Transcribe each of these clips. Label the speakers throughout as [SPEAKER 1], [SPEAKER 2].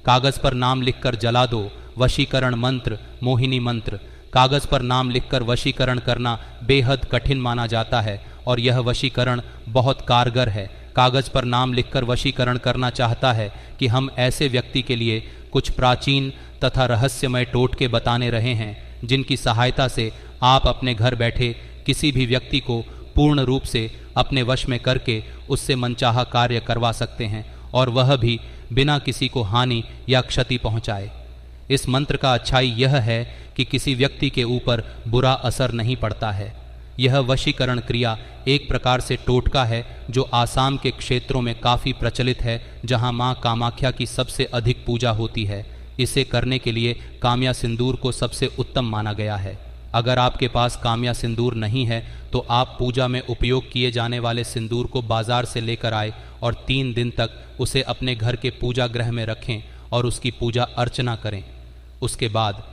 [SPEAKER 1] कागज पर नाम लिखकर जला दो। वशीकरण मंत्र, मोहिनी मंत्र। कागज पर नाम लिखकर वशीकरण करना बेहद कठिन माना जाता है और यह वशीकरण बहुत कारगर है। कागज पर नाम लिखकर वशीकरण करना चाहता है कि हम ऐसे व्यक्ति के लिए कुछ प्राचीन तथा रहस्यमय टोटके बताने रहे हैं जिनकी सहायता से आप अपने घर बैठे किसी भी व्यक्ति को पूर्ण रूप से अपने वश में करके उससे मनचाहा कार्य करवा सकते हैं, और वह भी बिना किसी को हानि या क्षति पहुंचाए। इस मंत्र का अच्छाई यह है कि किसी व्यक्ति के ऊपर बुरा असर नहीं पड़ता है। यह वशीकरण क्रिया एक प्रकार से टोटका है जो आसाम के क्षेत्रों में काफ़ी प्रचलित है, जहां मां कामाख्या की सबसे अधिक पूजा होती है। इसे करने के लिए काम्या सिंदूर को सबसे उत्तम माना गया है। अगर आपके पास काम्या सिंदूर नहीं है तो आप पूजा में उपयोग किए जाने वाले सिंदूर को बाजार से लेकर आए और 3 दिन तक उसे अपने घर के पूजा गृह में रखें और उसकी पूजा अर्चना करें। उसके बाद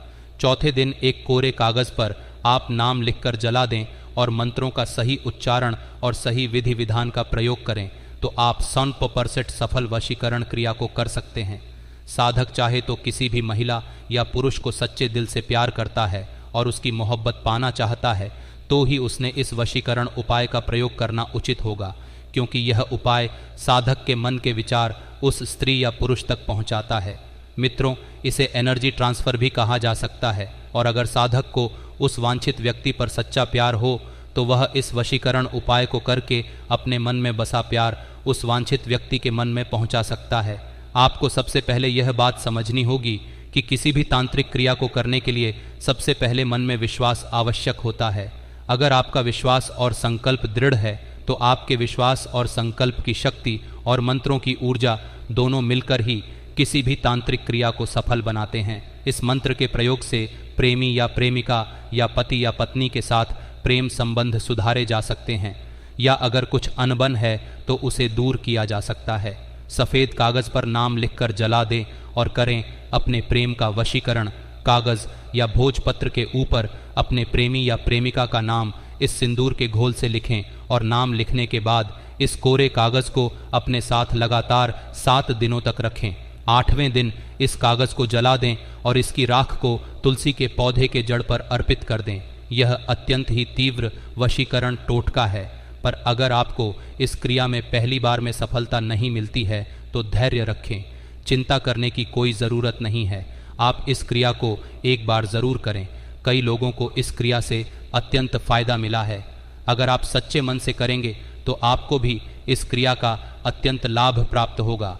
[SPEAKER 1] चौथे दिन एक कोरे कागज़ पर आप नाम लिखकर जला दें और मंत्रों का सही उच्चारण और सही विधि विधान का प्रयोग करें तो आप 100% सफल वशीकरण क्रिया को कर सकते हैं। साधक चाहे तो किसी भी महिला या पुरुष को सच्चे दिल से प्यार करता है और उसकी मोहब्बत पाना चाहता है तो ही उसने इस वशीकरण उपाय का प्रयोग करना उचित होगा, क्योंकि यह उपाय साधक के मन के विचार उस स्त्री या पुरुष तक पहुंचाता है। मित्रों, इसे एनर्जी ट्रांसफ़र भी कहा जा सकता है, और अगर साधक को उस वांछित व्यक्ति पर सच्चा प्यार हो तो वह इस वशीकरण उपाय को करके अपने मन में बसा प्यार उस वांछित व्यक्ति के मन में पहुंचा सकता है। आपको सबसे पहले यह बात समझनी होगी कि किसी भी तांत्रिक क्रिया को करने के लिए सबसे पहले मन में विश्वास आवश्यक होता है। अगर आपका विश्वास और संकल्प दृढ़ है तो आपके विश्वास और संकल्प की शक्ति और मंत्रों की ऊर्जा दोनों मिलकर ही किसी भी तांत्रिक क्रिया को सफल बनाते हैं। इस मंत्र के प्रयोग से प्रेमी या प्रेमिका या पति या पत्नी के साथ प्रेम संबंध सुधारे जा सकते हैं, या अगर कुछ अनबन है तो उसे दूर किया जा सकता है। सफ़ेद कागज़ पर नाम लिखकर जला दें और करें अपने प्रेम का वशीकरण। कागज़ या भोजपत्र के ऊपर अपने प्रेमी या प्रेमिका का नाम इस सिंदूर के घोल से लिखें और नाम लिखने के बाद इस कोरे कागज़ को अपने साथ लगातार 7 दिनों तक रखें। 8वें दिन इस कागज़ को जला दें और इसकी राख को तुलसी के पौधे के जड़ पर अर्पित कर दें। यह अत्यंत ही तीव्र वशीकरण टोटका है, पर अगर आपको इस क्रिया में पहली बार में सफलता नहीं मिलती है तो धैर्य रखें। चिंता करने की कोई ज़रूरत नहीं है। आप इस क्रिया को एक बार ज़रूर करें। कई लोगों को इस क्रिया से अत्यंत फ़ायदा मिला है। अगर आप सच्चे मन से करेंगे तो आपको भी इस क्रिया का अत्यंत लाभ प्राप्त होगा।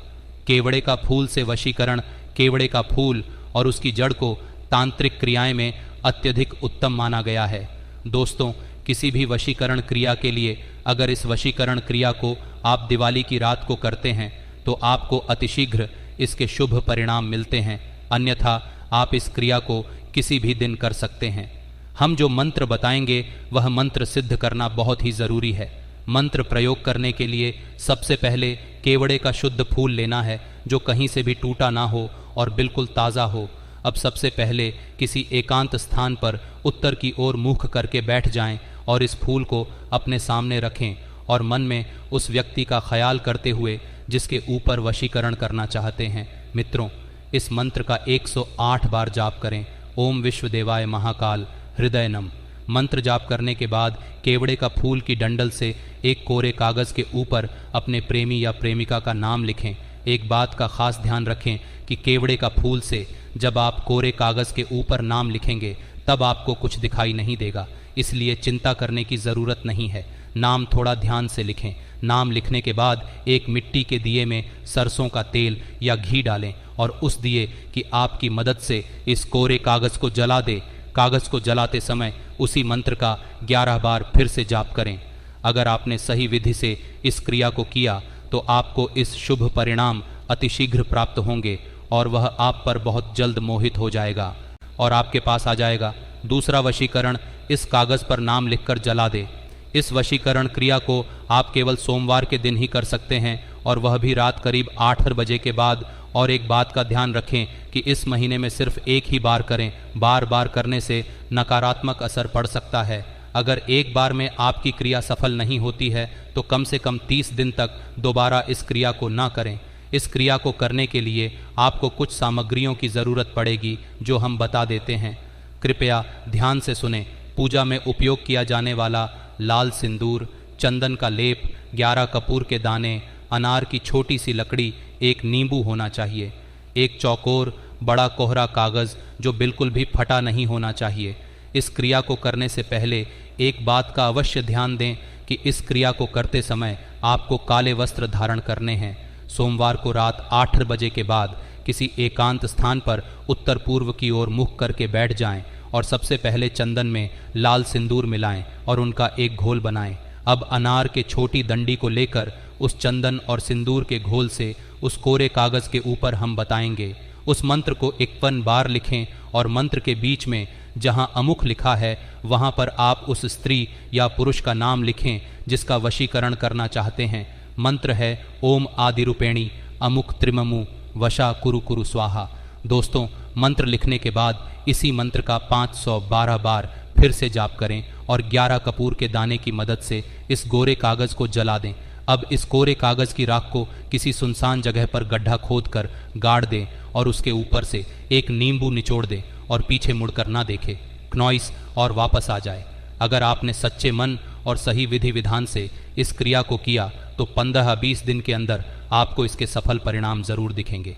[SPEAKER 1] केवड़े का फूल से वशीकरण। केवड़े का फूल और उसकी जड़ को तांत्रिक क्रियाएं में अत्यधिक उत्तम माना गया है। दोस्तों, किसी भी वशीकरण क्रिया के लिए अगर इस वशीकरण क्रिया को आप दिवाली की रात को करते हैं तो आपको अतिशीघ्र इसके शुभ परिणाम मिलते हैं, अन्यथा आप इस क्रिया को किसी भी दिन कर सकते हैं। हम जो मंत्र बताएंगे वह मंत्र सिद्ध करना बहुत ही ज़रूरी है। मंत्र प्रयोग करने के लिए सबसे पहले केवड़े का शुद्ध फूल लेना है जो कहीं से भी टूटा ना हो और बिल्कुल ताज़ा हो। अब सबसे पहले किसी एकांत स्थान पर उत्तर की ओर मुख करके बैठ जाएं और इस फूल को अपने सामने रखें और मन में उस व्यक्ति का ख्याल करते हुए जिसके ऊपर वशीकरण करना चाहते हैं। मित्रों, इस मंत्र का 108 बार जाप करें। ओम विश्वदेवाय महाकाल हृदय नम। मंत्र जाप करने के बाद केवड़े का फूल की डंडल से एक कोरे कागज़ के ऊपर अपने प्रेमी या प्रेमिका का नाम लिखें। एक बात का खास ध्यान रखें कि केवड़े का फूल से जब आप कोरे कागज़ के ऊपर नाम लिखेंगे तब आपको कुछ दिखाई नहीं देगा, इसलिए चिंता करने की ज़रूरत नहीं है। नाम थोड़ा ध्यान से लिखें। नाम लिखने के बाद एक मिट्टी के दिए में सरसों का तेल या घी डालें और उस दिए की आपकी मदद से इस कोरे कागज़ को जला दें। कागज़ को जलाते समय उसी मंत्र का 11 बार फिर से जाप करें। अगर आपने सही विधि से इस क्रिया को किया तो आपको इस शुभ परिणाम अतिशीघ्र प्राप्त होंगे और वह आप पर बहुत जल्द मोहित हो जाएगा और आपके पास आ जाएगा। दूसरा वशीकरण, इस कागज़ पर नाम लिखकर जला दे। इस वशीकरण क्रिया को आप केवल सोमवार के दिन ही कर सकते हैं और वह भी रात करीब 8 बजे के बाद। और एक बात का ध्यान रखें कि इस महीने में सिर्फ एक ही बार करें। बार बार करने से नकारात्मक असर पड़ सकता है। अगर एक बार में आपकी क्रिया सफल नहीं होती है तो कम से कम 30 दिन तक दोबारा इस क्रिया को ना करें। इस क्रिया को करने के लिए आपको कुछ सामग्रियों की ज़रूरत पड़ेगी जो हम बता देते हैं। कृपया ध्यान से सुने। पूजा में उपयोग किया जाने वाला लाल सिंदूर, चंदन का लेप, 11 कपूर के दाने, अनार की छोटी सी लकड़ी, एक नींबू होना चाहिए, एक चौकोर बड़ा कोहरा कागज़ जो बिल्कुल भी फटा नहीं होना चाहिए। इस क्रिया को करने से पहले एक बात का अवश्य ध्यान दें कि इस क्रिया को करते समय आपको काले वस्त्र धारण करने हैं। सोमवार को रात 8 बजे के बाद किसी एकांत स्थान पर उत्तर पूर्व की ओर मुख करके बैठ जाएं और सबसे पहले चंदन में लाल सिंदूर मिलाएं और उनका एक घोल बनाएं। अब अनार के छोटी डंडी को लेकर उस चंदन और सिंदूर के घोल से उस कोरे कागज़ के ऊपर हम बताएंगे। उस मंत्र को 51 बार लिखें और मंत्र के बीच में जहां अमुख लिखा है वहां पर आप उस स्त्री या पुरुष का नाम लिखें जिसका वशीकरण करना चाहते हैं। मंत्र है ओम आदिरूपेणी अमुक त्रिममु वशा कुरु कुरु स्वाहा। दोस्तों, मंत्र लिखने के बाद इसी मंत्र का 512 बार फिर से जाप करें और 11 कपूर के दाने की मदद से इस गोरे कागज़ को जला दें। अब इस कोरे कागज़ की राख को किसी सुनसान जगह पर गड्ढा खोद कर गाड़ दें और उसके ऊपर से एक नींबू निचोड़ दें और पीछे मुड़कर ना देखे, क्नॉइस और वापस आ जाए। अगर आपने सच्चे मन और सही विधि विधान से इस क्रिया को किया तो 15-20 दिन के अंदर आपको इसके सफल परिणाम जरूर दिखेंगे।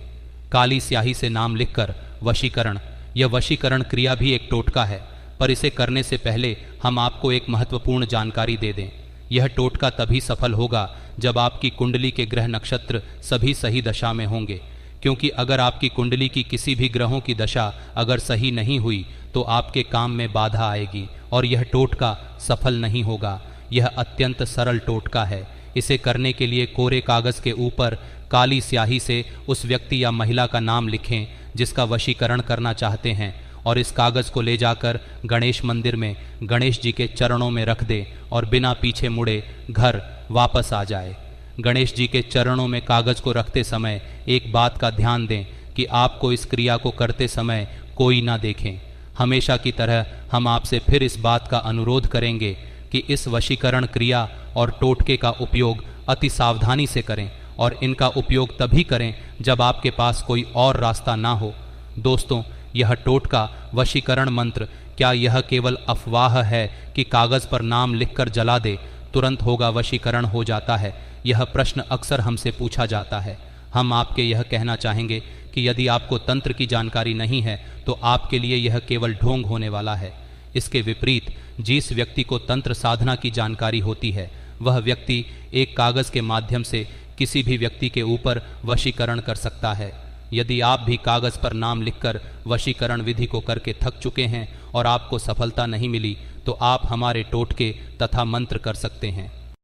[SPEAKER 1] काली स्याही से नाम लिखकर वशीकरण, यह वशीकरण क्रिया भी एक टोटका है, पर इसे करने से पहले हम आपको एक महत्वपूर्ण जानकारी दे दें। यह टोटका तभी सफल होगा जब आपकी कुंडली के ग्रह नक्षत्र सभी सही दशा में होंगे, क्योंकि अगर आपकी कुंडली की किसी भी ग्रहों की दशा अगर सही नहीं हुई तो आपके काम में बाधा आएगी और यह टोटका सफल नहीं होगा। यह अत्यंत सरल टोटका है। इसे करने के लिए कोरे कागज़ के ऊपर काली स्याही से उस व्यक्ति या महिला का नाम लिखें जिसका वशीकरण करना चाहते हैं और इस कागज़ को ले जाकर गणेश मंदिर में गणेश जी के चरणों में रख दे और बिना पीछे मुड़े घर वापस आ जाए। गणेश जी के चरणों में कागज़ को रखते समय एक बात का ध्यान दें कि आपको इस क्रिया को करते समय कोई ना देखें। हमेशा की तरह हम आपसे फिर इस बात का अनुरोध करेंगे कि इस वशीकरण क्रिया और टोटके का उपयोग अति सावधानी से करें और इनका उपयोग तभी करें जब आपके पास कोई और रास्ता ना हो। दोस्तों, यह टोटका वशीकरण मंत्र क्या यह केवल अफवाह है कि कागज़ पर नाम लिखकर जला दे तुरंत होगा वशीकरण हो जाता है? यह प्रश्न अक्सर हमसे पूछा जाता है। हम आपके यह कहना चाहेंगे कि यदि आपको तंत्र की जानकारी नहीं है तो आपके लिए यह केवल ढोंग होने वाला है। इसके विपरीत जिस व्यक्ति को तंत्र साधना की जानकारी होती है वह व्यक्ति एक कागज़ के माध्यम से किसी भी व्यक्ति के ऊपर वशीकरण कर सकता है। यदि आप भी कागज़ पर नाम लिखकर वशीकरण विधि को करके थक चुके हैं और आपको सफलता नहीं मिली तो आप हमारे टोटके तथा मंत्र कर सकते हैं।